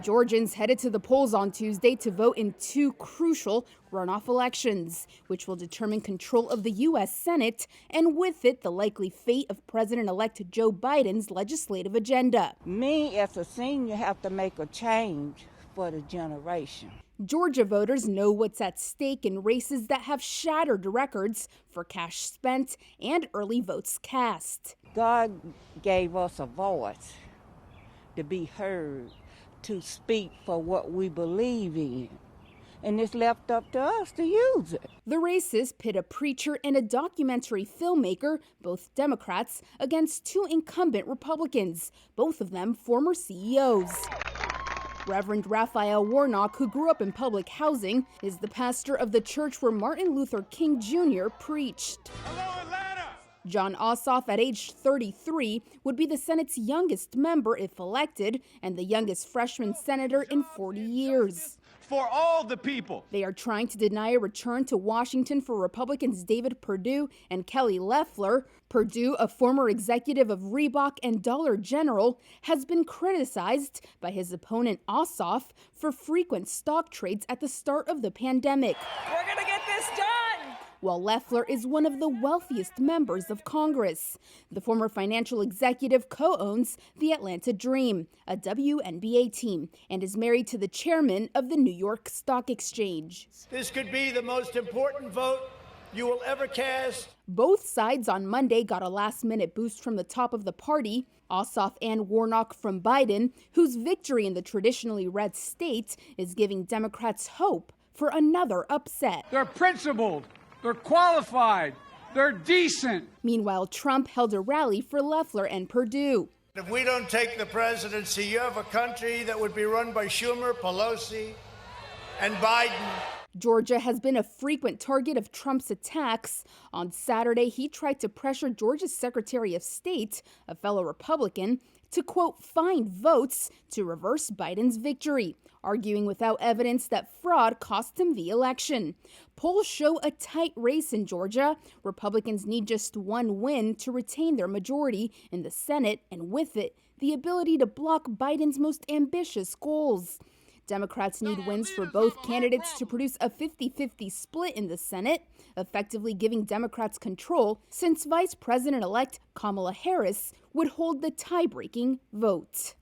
Georgians headed to the polls on Tuesday to vote in two crucial runoff elections, which will determine control of the U.S. Senate and with it the likely fate of President-elect Joe Biden's legislative agenda. Me, as a senior, have to make a change for the generation. Georgia voters know what's at stake in races that have shattered records for cash spent and early votes cast. God gave us a voice to be heard, to speak for what we believe in. And it's left up to us to use it. The races pit a preacher and a documentary filmmaker, both Democrats, against two incumbent Republicans, both of them former CEOs. Reverend Raphael Warnock, who grew up in public housing, is the pastor of the church where Martin Luther King Jr. preached. Hello, Atlanta! Jon Ossoff, at age 33, would be the Senate's youngest member if elected, and the youngest freshman senator in 40 years. For all the people. They are trying to deny a return to Washington for Republicans David Perdue and Kelly Loeffler. Perdue, a former executive of Reebok and Dollar General, has been criticized by his opponent Ossoff for frequent stock trades at the start of the pandemic. We're going to get this done! While Loeffler is one of the wealthiest members of Congress. The former financial executive co-owns the Atlanta Dream, a WNBA team, and is married to the chairman of the New York Stock Exchange. This could be the most important vote you will ever cast. Both sides on Monday got a last-minute boost from the top of the party. Ossoff and Warnock from Biden, whose victory in the traditionally red state is giving Democrats hope for another upset. They're principled. They're qualified. They're decent. Meanwhile, Trump held a rally for Loeffler and Perdue. If we don't take the presidency, you have a country that would be run by Schumer, Pelosi, and Biden. Georgia has been a frequent target of Trump's attacks. On Saturday, he tried to pressure Georgia's Secretary of State, a fellow Republican, to, quote, find votes to reverse Biden's victory, arguing without evidence that fraud cost him the election. Polls show a tight race in Georgia. Republicans need just one win to retain their majority in the Senate, and with it, the ability to block Biden's most ambitious goals. Democrats need wins for both candidates to produce a 50-50 split in the Senate, effectively giving Democrats control since Vice President-elect Kamala Harris would hold the tie-breaking vote.